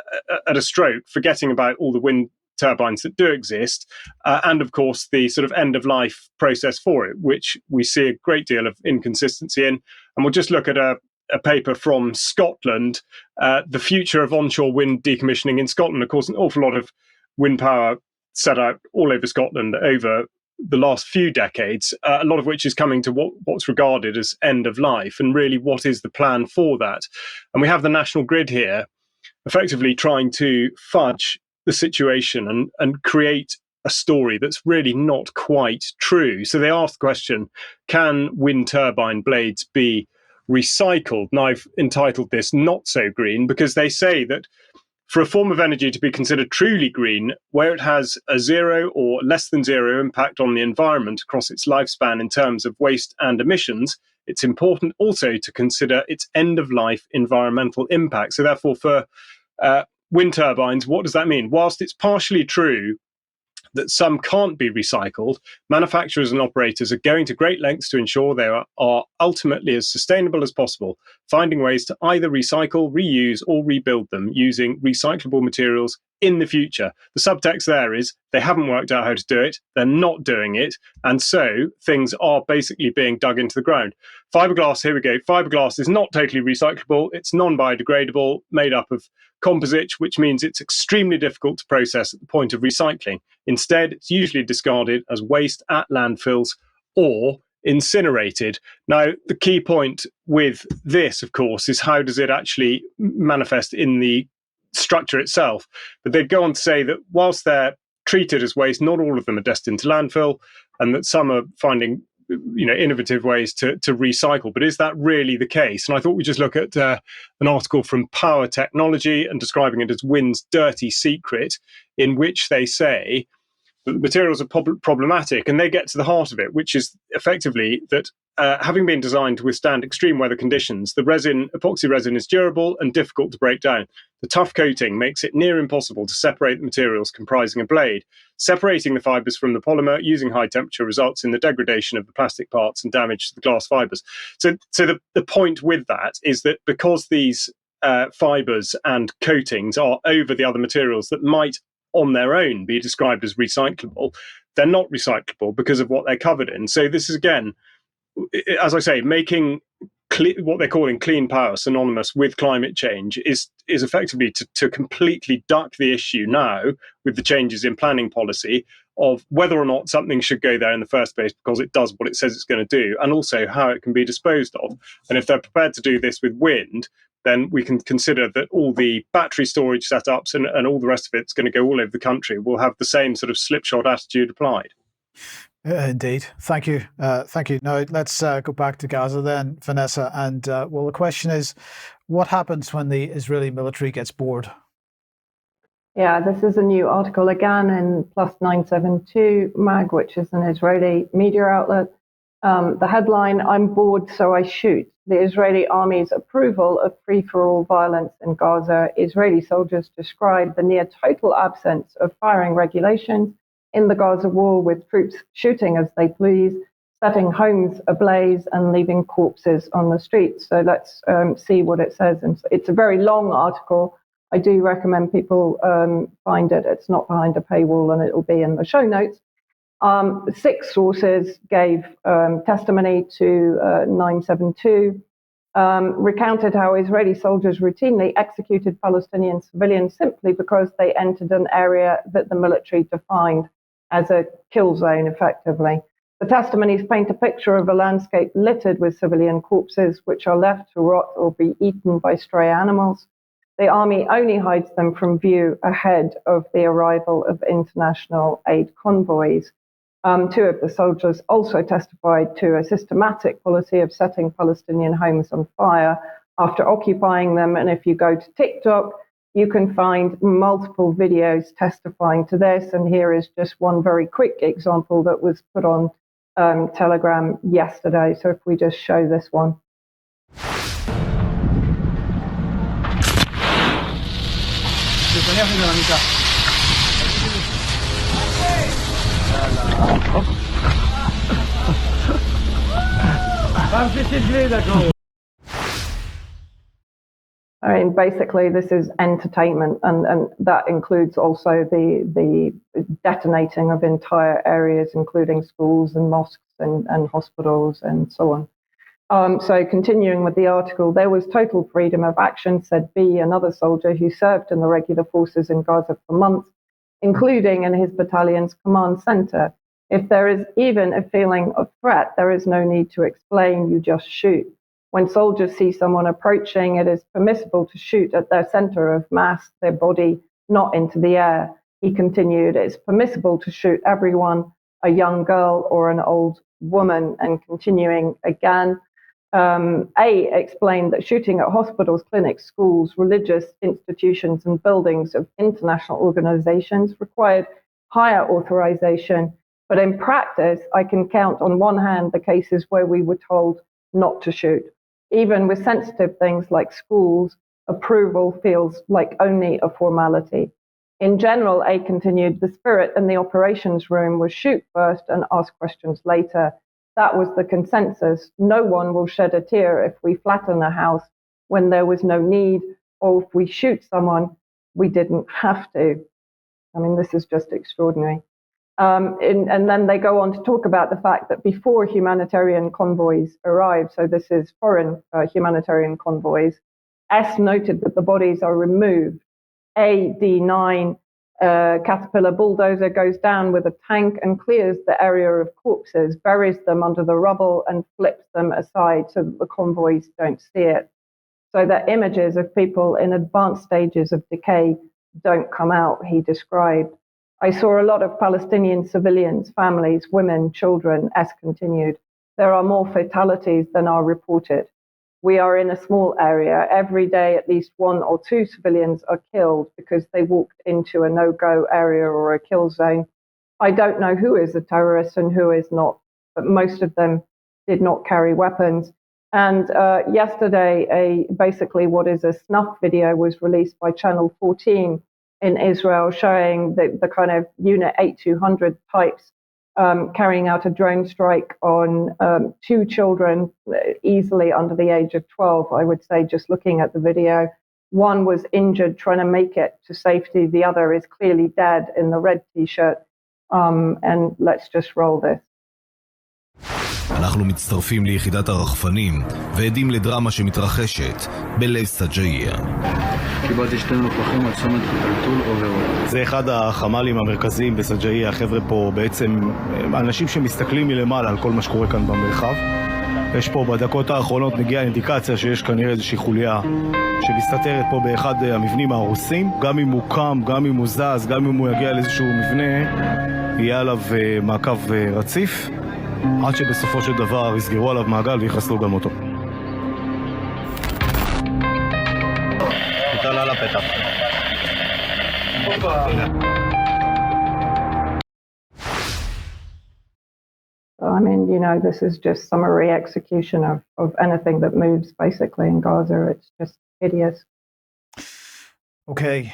at a stroke forgetting about all the wind turbines that do exist, and of course the sort of end of life process for it, which we see a great deal of inconsistency in. And we'll just look at a paper from Scotland, the future of onshore wind decommissioning in Scotland. Of course, an awful lot of wind power set out all over Scotland over the last few decades, a lot of which is coming to what's regarded as end of life, and really what is the plan for that. And we have the national grid here effectively trying to fudge the situation and create a story that's really not quite true. So they asked the question, can wind turbine blades be recycled? And I've entitled this Not So Green, because they say that for a form of energy to be considered truly green, where it has a zero or less than zero impact on the environment across its lifespan in terms of waste and emissions, it's important also to consider its end-of-life environmental impact. So therefore, for wind turbines, what does that mean? Whilst it's partially true that some can't be recycled, manufacturers and operators are going to great lengths to ensure they are ultimately as sustainable as possible, finding ways to either recycle, reuse, or rebuild them using recyclable materials in the future. The subtext there is they haven't worked out how to do it, they're not doing it, and so things are basically being dug into the ground. Fiberglass, here we go. Fiberglass is not totally recyclable, it's non-biodegradable, made up of composite, which means it's extremely difficult to process at the point of recycling. Instead, it's usually discarded as waste at landfills or incinerated. Now, the key point with this, of course, is how does it actually manifest in the structure itself? But they go on to say that whilst they're treated as waste, not all of them are destined to landfill, and that some are finding innovative ways to recycle. But is that really the case? And I thought we'd just look at an article from Power Technology and describing it as wind's dirty secret, in which they say that the materials are problematic, and they get to the heart of it, which is effectively that having been designed to withstand extreme weather conditions, the epoxy resin is durable and difficult to break down. The tough coating makes it near impossible to separate the materials comprising a blade. Separating the fibers from the polymer using high temperature results in the degradation of the plastic parts and damage to the glass fibers. So the point with that is that because these fibers and coatings are over the other materials that might on their own be described as recyclable, they're not recyclable because of what they're covered in. So this is, again, as I say, making what they're calling clean power synonymous with climate change is effectively to completely duck the issue now with the changes in planning policy of whether or not something should go there in the first place because it does what it says it's going to do, and also how it can be disposed of. And if they're prepared to do this with wind, then we can consider that all the battery storage setups and all the rest of it's going to go all over the country will have the same sort of slipshod attitude applied. Indeed. Thank you. Thank you. Now, let's go back to Gaza then, Vanessa. And well, the question is, what happens when the Israeli military gets bored? Yeah, this is a new article again in Plus 972 Mag, which is an Israeli media outlet. The headline, I'm bored, so I shoot. The Israeli army's approval of free-for-all violence in Gaza. Israeli soldiers describe the near total absence of firing regulations in the Gaza war, with troops shooting as they please, setting homes ablaze and leaving corpses on the streets. So let's see what it says. And it's a very long article. I do recommend people find it. It's not behind a paywall, and it will be in the show notes. 6 sources gave testimony to 972, recounted how Israeli soldiers routinely executed Palestinian civilians simply because they entered an area that the military defined as a kill zone, effectively. The testimonies paint a picture of a landscape littered with civilian corpses, which are left to rot or be eaten by stray animals. The army only hides them from view ahead of the arrival of international aid convoys. 2 of the soldiers also testified to a systematic policy of setting Palestinian homes on fire after occupying them. And if you go to TikTok, you can find multiple videos testifying to this. And here is just one very quick example that was put on Telegram yesterday. So if we just show this one. I mean, basically, this is entertainment, and that includes also the detonating of entire areas, including schools and mosques and hospitals and so on. So continuing with the article, there was total freedom of action, said B, another soldier who served in the regular forces in Gaza for months, including in his battalion's command center. If there is even a feeling of threat, there is no need to explain, you just shoot. When soldiers see someone approaching, it is permissible to shoot at their center of mass, their body, not into the air. He continued, it's permissible to shoot everyone, a young girl or an old woman. And continuing again, A explained that shooting at hospitals, clinics, schools, religious institutions and buildings of international organizations required higher authorization. But in practice, I can count on one hand the cases where we were told not to shoot. Even with sensitive things like schools, approval feels like only a formality. In general, A continued, the spirit in the operations room was shoot first and ask questions later. That was the consensus. No one will shed a tear if we flatten a house when there was no need, or if we shoot someone, we didn't have to. I mean, this is just extraordinary. And then they go on to talk about the fact that before humanitarian convoys arrived, so this is foreign humanitarian convoys, S noted that the bodies are removed. A D9 Caterpillar bulldozer goes down with a tank and clears the area of corpses, buries them under the rubble and flips them aside so that the convoys don't see it. So that images of people in advanced stages of decay don't come out, he described. I saw a lot of Palestinian civilians, families, women, children, S continued. There are more fatalities than are reported. We are in a small area. Every day, at least one or two civilians are killed because they walked into a no-go area or a kill zone. I don't know who is a terrorist and who is not, but most of them did not carry weapons. And yesterday, basically what is a snuff video was released by Channel 14 in Israel, showing the kind of Unit 8200 types carrying out a drone strike on two children easily under the age of 12, I would say, just looking at the video. One was injured trying to make it to safety. The other is clearly dead in the red T-shirt. And let's just roll this. אנחנו מצטרפים ליחידת הרחפנים ועדים לדרמה שמתרחשת בלב סג'אעיה. קיבלתי שתי מנופחים על צומת אלטול עוברות. זה אחד החמ"לים המרכזיים בסג'אעיה. החבר'ה פה בעצם אנשים שמסתכלים מלמעלה על כל מה שקורה כאן במרחב. יש פה בדקות האחרונות נגיעה אינדיקציה שיש כנראה איזושהי חוליה שמסתתרת פה באחד המבנים ההרוסים. גם אם הוא קם, גם אם הוא זז, גם אם הוא יגיע לאיזשהו מבנה, יהיה עליו מעקב רציף. עד שבסופו של דבר יסגרו עליו מעגל ויחסלו גם אותו. תתעלה לפתח. I mean, you know, this is just summary execution of anything that moves basically in Gaza. It's just hideous. Okay,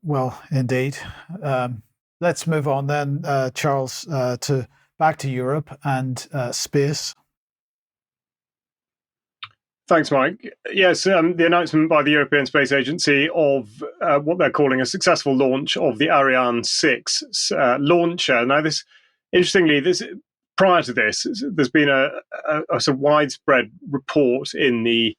well, indeed. Let's move on then, Charles, to back to Europe and space. Thanks, Mike. Yes, the announcement by the European Space Agency of what they're calling a successful launch of the Ariane 6 launcher. Now, this, interestingly, prior to this, there's been a sort of widespread report in the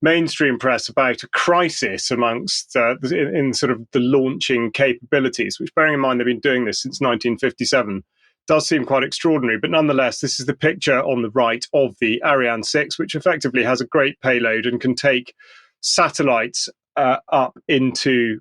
mainstream press about a crisis amongst in sort of the launching capabilities, which, bearing in mind they've been doing this since 1957, does seem quite extraordinary. But nonetheless, this is the picture on the right of the Ariane 6, which effectively has a great payload and can take satellites up into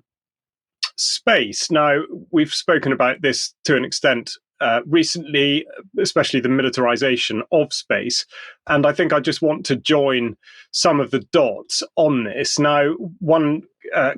space. Now, we've spoken about this to an extent recently, especially the militarization of space. And I think I just want to join some of the dots on this. Now, one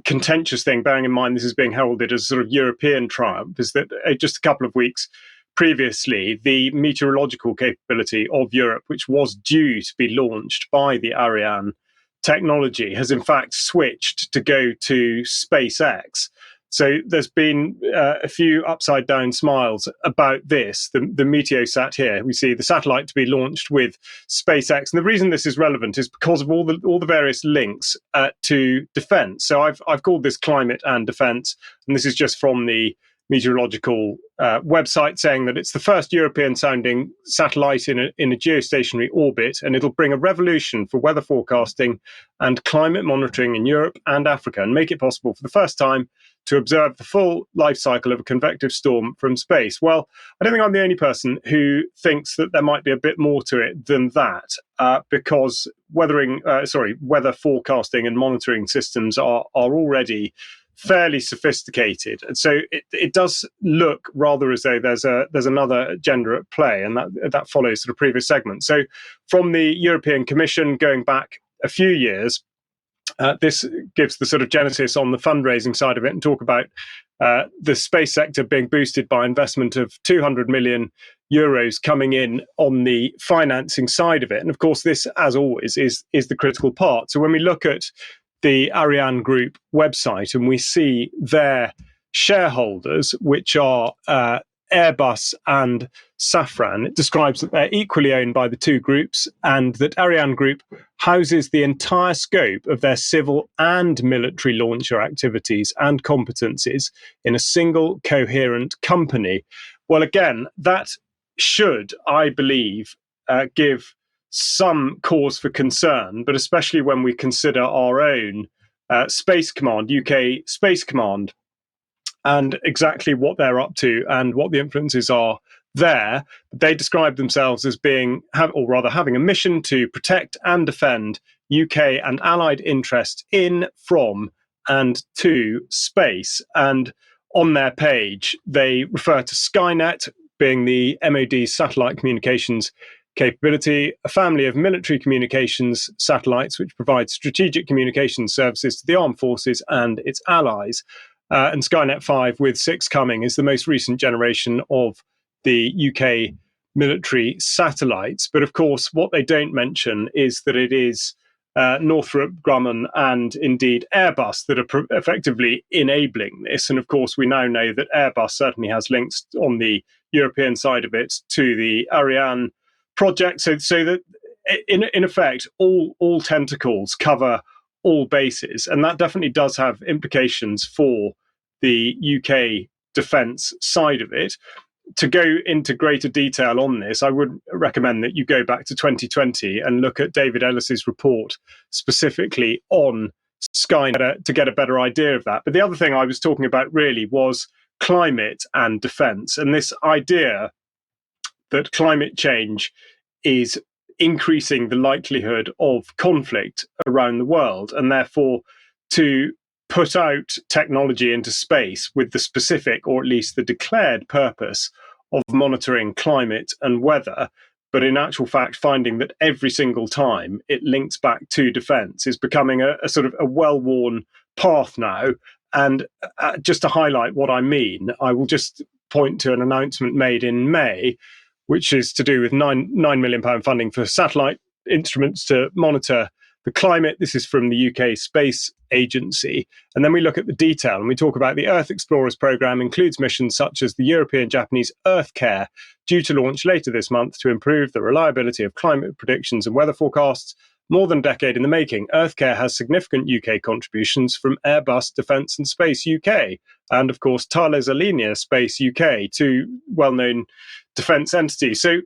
contentious thing, bearing in mind this is being heralded as a sort of European triumph, is that just a couple of weeks previously, the meteorological capability of Europe, which was due to be launched by the Ariane technology, has in fact switched to go to SpaceX. So there's been a few upside down smiles about this. The Meteosat here, we see the satellite to be launched with SpaceX. And the reason this is relevant is because of all the various links to defense. So I've called this climate and defense, and this is just from the meteorological website, saying that it's the first European sounding satellite in a geostationary orbit, and it'll bring a revolution for weather forecasting and climate monitoring in Europe and Africa, and make it possible for the first time to observe the full life cycle of a convective storm from space. Well, I don't think I'm the only person who thinks that there might be a bit more to it than that, because weather forecasting and monitoring systems are already fairly sophisticated. And so it does look rather as though there's another agenda at play, and that follows sort of previous segments. So from the European Commission going back a few years, this gives the sort of genesis on the fundraising side of it, and talk about the space sector being boosted by investment of 200 million euros coming in on the financing side of it. And of course, this, as always, is the critical part. So when we look at the Ariane Group website and we see their shareholders, which are Airbus and Safran, it describes that they're equally owned by the two groups, and that Ariane Group houses the entire scope of their civil and military launcher activities and competencies in a single coherent company. Well, again, that should, I believe, give some cause for concern, but especially when we consider our own Space Command, UK Space Command, and exactly what they're up to and what the influences are there. They describe themselves as having a mission to protect and defend UK and allied interests in, from, and to space. And on their page, they refer to Skynet being the MOD's satellite communications capability, a family of military communications satellites which provide strategic communications services to the armed forces and its allies. And Skynet 5, with 6 coming, is the most recent generation of the UK military satellites. But of course, what they don't mention is that it is Northrop Grumman and indeed Airbus that are effectively enabling this. And of course, we now know that Airbus certainly has links on the European side of it to the Ariane project. So that in effect, all tentacles cover all bases, and that definitely does have implications for the UK defence side of it. To go into greater detail on this, I would recommend that you go back to 2020 and look at David Ellis's report specifically on Skynet to get a better idea of that. But the other thing I was talking about really was climate and defence, and this idea that climate change is increasing the likelihood of conflict around the world, and therefore to put out technology into space with the specific, or at least the declared purpose of monitoring climate and weather, but in actual fact finding that every single time it links back to defence, is becoming a sort of a well-worn path now. And just to highlight what I mean, I will just point to an announcement made in May, which is to do with £9 million funding for satellite instruments to monitor the climate. This is from the UK Space Agency. And then we look at the detail and we talk about the Earth Explorers programme includes missions such as the European-Japanese Earth Care, due to launch later this month to improve the reliability of climate predictions and weather forecasts. More than a decade in the making, Earth Care has significant UK contributions from Airbus, Defence and Space UK, and of course Thales Alenia Space UK, two well-known defence entities. So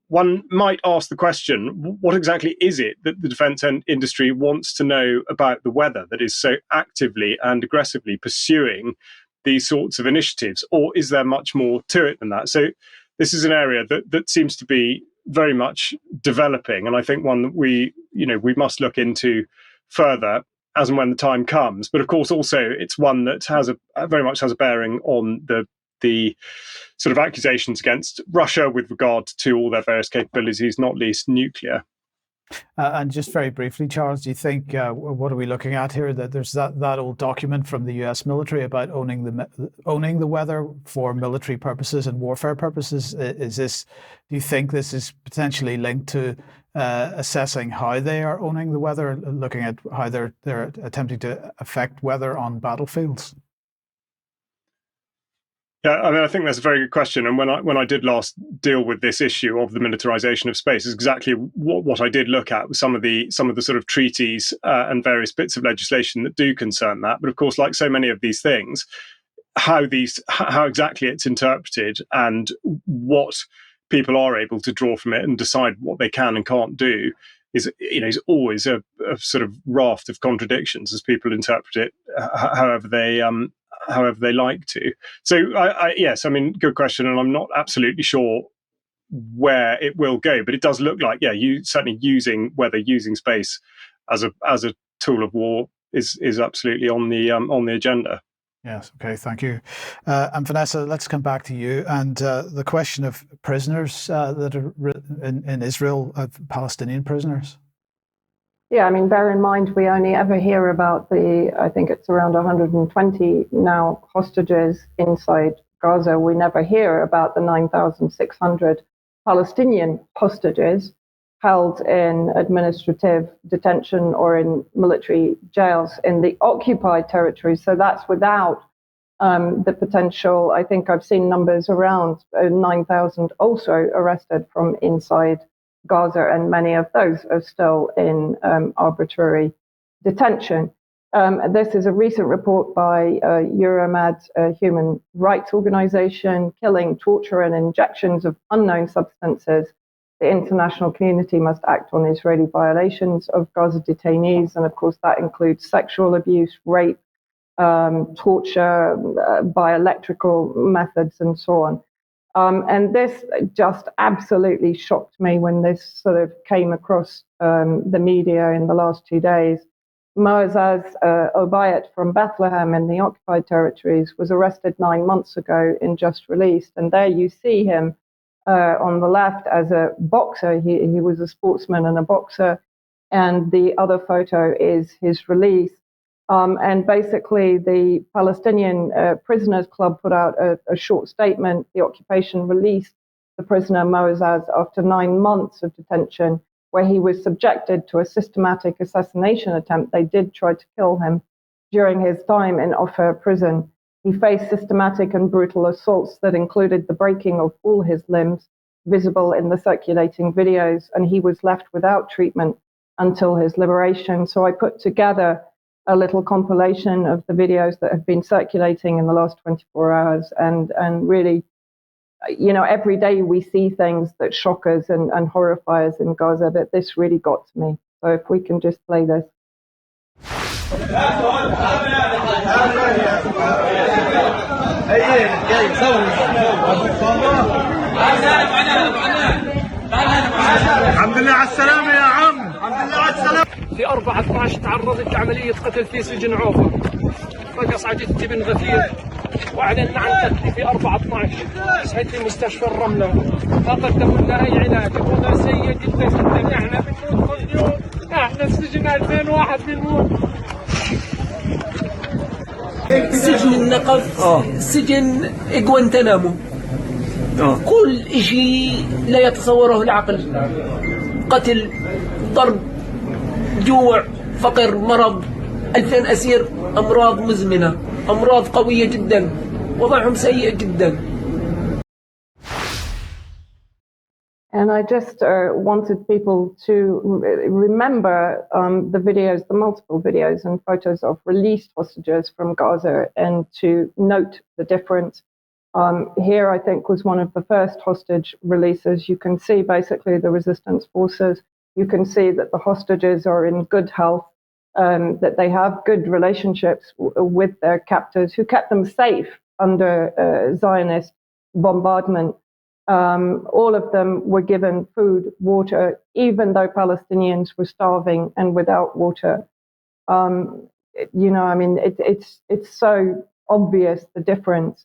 one might ask the question, what exactly is it that the defence industry wants to know about the weather that is so actively and aggressively pursuing these sorts of initiatives? Or is there much more to it than that? So this is an area that seems to be very much developing, and I think one that we must look into further as and when the time comes. But of course, also it's one that has very much has a bearing on the sort of accusations against Russia with regard to all their various capabilities, not least nuclear. And just very briefly, Charles, do you think, what are we looking at here? That there's that old document from the US military about owning the weather for military purposes and warfare purposes. Do you think this is potentially linked to assessing how they are owning the weather, looking at how they're attempting to affect weather on battlefields? Yeah, I mean, I think that's a very good question. And when I did last deal with this issue of the militarization of space, is exactly what I did look at with some of the sort of treaties and various bits of legislation that do concern that. But of course, like so many of these things, how exactly it's interpreted and what people are able to draw from it and decide what they can and can't do is always a sort of raft of contradictions as people interpret it however they like to. So yes, I mean, good question, and I'm not absolutely sure where it will go, but it does look like, you certainly using space as a tool of war is absolutely on the agenda. Yes. Okay. Thank you. And Vanessa, let's come back to you and the question of prisoners that are in Israel, Palestinian prisoners. Yeah, I mean, bear in mind, we only ever hear about I think it's around 120 now hostages inside Gaza. We never hear about the 9,600 Palestinian hostages held in administrative detention or in military jails in the occupied territories. So that's without the potential. I think I've seen numbers around 9,000 also arrested from inside Gaza, and many of those are still in arbitrary detention. This is a recent report by Euromed, a human rights organization. Killing, torture, and injections of unknown substances. The international community must act on Israeli violations of Gaza detainees, and of course that includes sexual abuse, rape, torture by electrical methods, and so on. And this just absolutely shocked me when this sort of came across the media in the last 2 days. Moazaz Obayat from Bethlehem in the occupied territories was arrested 9 months ago and just released. And there you see him on the left as a boxer. He was a sportsman and a boxer. And the other photo is his release. And basically, the Palestinian Prisoners Club put out a short statement. The occupation released the prisoner Moazaz after 9 months of detention, where he was subjected to a systematic assassination attempt. They did try to kill him during his time in Offa prison. He faced systematic and brutal assaults that included the breaking of all his limbs, visible in the circulating videos, and he was left without treatment until his liberation. So I put together a little compilation of the videos that have been circulating in the last 24 hours. And really, you know, every day we see things that shock us and horrify us in Gaza, but this really got to me. So if we can just play this. في 14 تعرضت لعملية قتل في سجن عوفة. رقص عجزتي بن غفير وأعلن عن قتلي في 14. شهدت في مستشفى الرملة. ما قدموا لنا أي علاج. الوضع سيء جدا جدا. احنا بنموت كل يوم. احنا السجن 2000 واحد بنموت. سجن النقف سجن غوانتنامو. كل شيء لا يتصوره العقل. قتل، ضرب، جوع، فقر، مرض، 2000 أسير، أمراض مزمنة، أمراض قوية جدا، وضعهم سيء جدا. And I just wanted people to remember the videos, the multiple videos and photos of released hostages from Gaza, and to note the difference. Here, I think, was one of the first hostage releases. You can see basically the resistance forces. You can see that the hostages are in good health, that they have good relationships with their captors who kept them safe under Zionist bombardment. All of them were given food, water, even though Palestinians were starving and without water. You know, I mean, it's so obvious, the difference.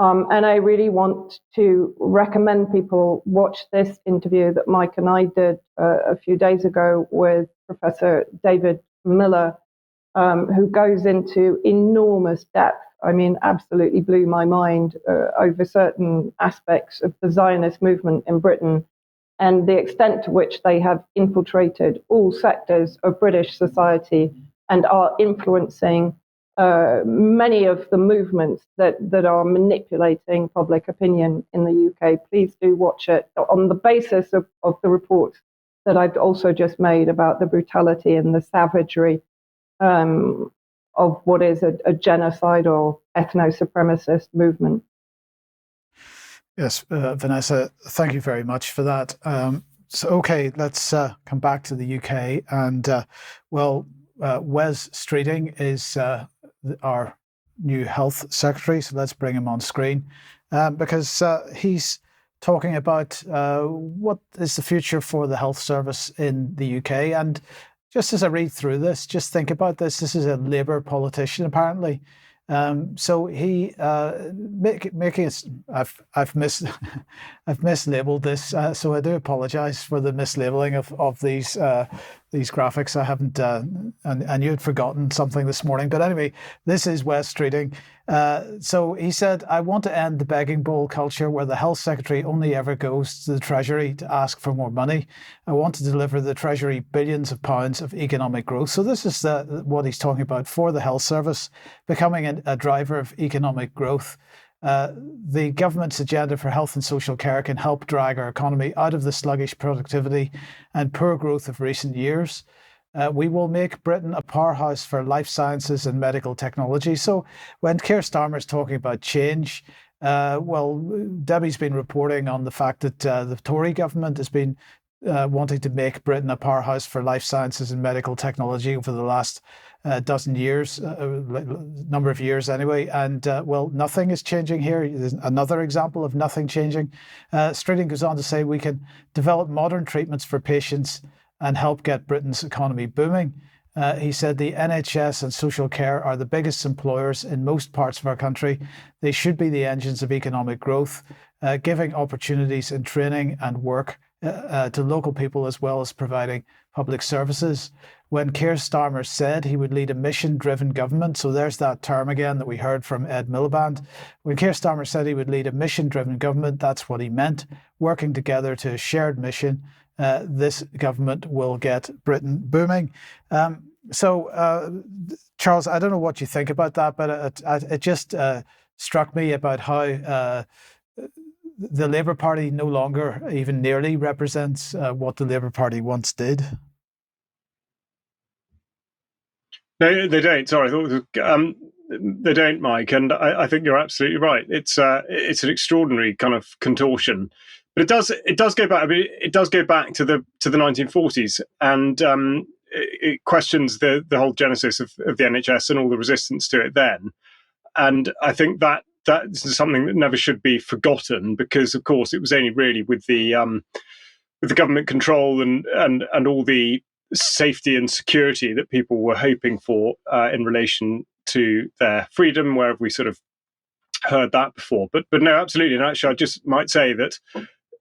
And I really want to recommend people watch this interview that Mike and I did a few days ago with Professor David Miller, who goes into enormous depth. I mean, absolutely blew my mind over certain aspects of the Zionist movement in Britain and the extent to which they have infiltrated all sectors of British society and are influencing many of the movements that are manipulating public opinion in the UK. Please do watch it on the basis of the report that I've also just made about the brutality and the savagery of what is a genocidal ethno-supremacist movement. Yes, Vanessa, thank you very much for that. So, okay, let's come back to the UK. And, Wes Streeting is our new health secretary. So let's bring him on screen because he's talking about what is the future for the health service in the UK. And just as I read through this, just think about this. This is a Labour politician, apparently. So he making it. I've mislabeled this, so I do apologise for the mislabeling of these graphics. I haven't, and you had forgotten something this morning. But anyway, this is West Streeting. So he said, I want to end the begging bowl culture where the health secretary only ever goes to the Treasury to ask for more money. I want to deliver the Treasury billions of pounds of economic growth. So this is what he's talking about for the health service, becoming a driver of economic growth. The government's agenda for health and social care can help drag our economy out of the sluggish productivity and poor growth of recent years. We will make Britain a powerhouse for life sciences and medical technology. So when Keir Starmer is talking about change, well, Debbie's been reporting on the fact that the Tory government has been wanting to make Britain a powerhouse for life sciences and medical technology over the last dozen years, number of years anyway. And well, nothing is changing here. There's another example of nothing changing. Streeting goes on to say we can develop modern treatments for patients and help get Britain's economy booming. He said the NHS and social care are the biggest employers in most parts of our country. They should be the engines of economic growth, giving opportunities in training and work to local people as well as providing public services. When Keir Starmer said he would lead a mission-driven government, so there's that term again that we heard from Ed Miliband. When Keir Starmer said he would lead a mission-driven government, that's what he meant, working together to a shared mission. This government will get Britain booming. So, Charles, I don't know what you think about that, but it just struck me about how the Labour Party no longer even nearly represents what the Labour Party once did. No, they don't. Sorry, I thought they don't, Mike. And I think you're absolutely right. It's an extraordinary kind of contortion. But it does go back. I mean, it does go back to the 1940s, and it questions the whole genesis of the NHS and all the resistance to it then. And I think that is something that never should be forgotten, because of course it was only really with the government control and all the safety and security that people were hoping for in relation to their freedom, where have we sort of heard that before. But no, absolutely. And actually, I just might say that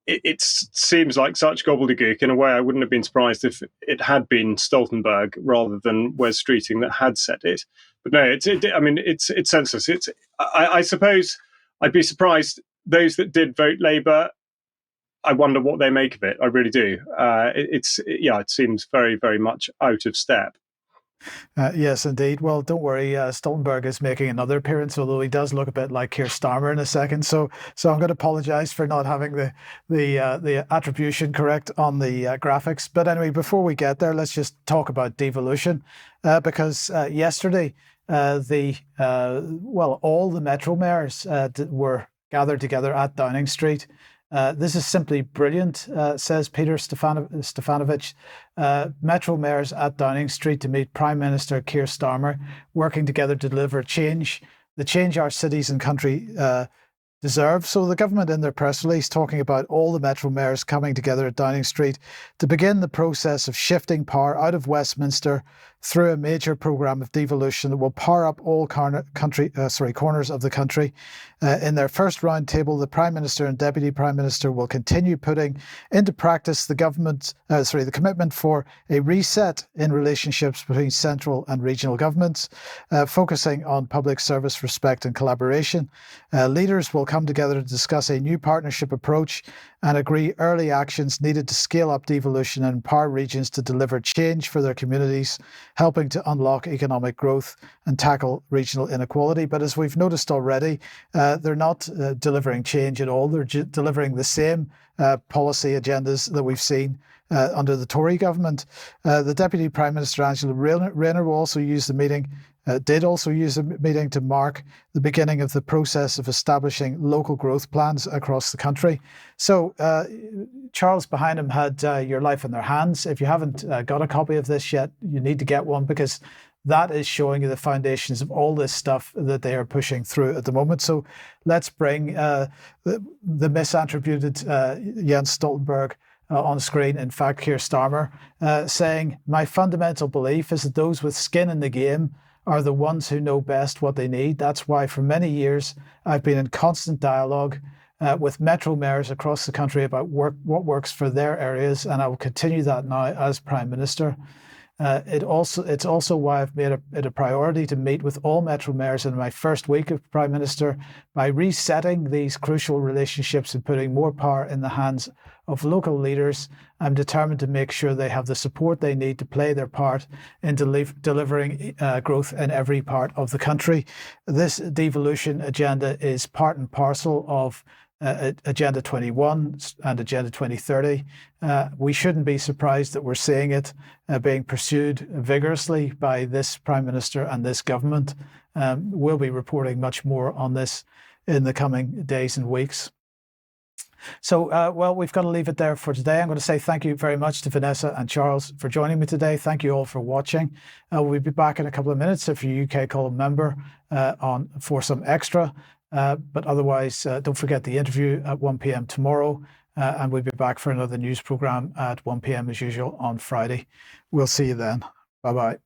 it seems like such gobbledygook. In a way, I wouldn't have been surprised if it had been Stoltenberg rather than Wes Streeting that had said it. But no, it's senseless. I suppose I'd be surprised. Those that did vote Labour, I wonder what they make of it. I really do. It seems very, very much out of step. Yes, indeed. Well, don't worry. Stoltenberg is making another appearance, although he does look a bit like Keir Starmer in a second. So I'm going to apologise for not having the attribution correct on the graphics. But anyway, before we get there, let's just talk about devolution, because yesterday all the Metro mayors were gathered together at Downing Street. This is simply brilliant, says Peter Stefanovic. Metro mayors at Downing Street to meet Prime Minister Keir Starmer, working together to deliver change, the change our cities and country deserve. So the government in their press release talking about all the Metro mayors coming together at Downing Street to begin the process of shifting power out of Westminster through a major programme of devolution that will power up all corners of the country. In their first round table, the Prime Minister and Deputy Prime Minister will continue putting into practice the commitment for a reset in relationships between central and regional governments, focusing on public service respect and collaboration. Leaders will come together to discuss a new partnership approach and agree early actions needed to scale up devolution and empower regions to deliver change for their communities, helping to unlock economic growth and tackle regional inequality. But as we've noticed already, they're not delivering change at all. They're delivering the same policy agendas that we've seen under the Tory government. The Deputy Prime Minister, Angela Rayner, will also use the meeting to mark the beginning of the process of establishing local growth plans across the country. So Charles behind him had Your Life in Their Hands. If you haven't got a copy of this yet, you need to get one, because that is showing you the foundations of all this stuff that they are pushing through at the moment. So let's bring the misattributed Jens Stoltenberg on screen. In fact, Keir Starmer saying, "My fundamental belief is that those with skin in the game are the ones who know best what they need. That's why for many years I've been in constant dialogue with metro mayors across the country about what works for their areas, and I will continue that now as Prime Minister. It's also why I've made it a priority to meet with all metro mayors in my first week of Prime Minister by resetting these crucial relationships and putting more power in the hands of local leaders. I'm determined to make sure they have the support they need to play their part in delivering growth in every part of the country. This devolution agenda is part and parcel of Agenda 21 and Agenda 2030. We shouldn't be surprised that we're seeing it being pursued vigorously by this Prime Minister and this government. We'll be reporting much more on this in the coming days and weeks. So, well, we've got to leave it there for today. I'm going to say thank you very much to Vanessa and Charles for joining me today. Thank you all for watching. We'll be back in a couple of minutes if you're a UK column member for some extra. But otherwise, don't forget the interview at 1 p.m. tomorrow, and we'll be back for another news programme at 1 p.m. as usual on Friday. We'll see you then. Bye-bye.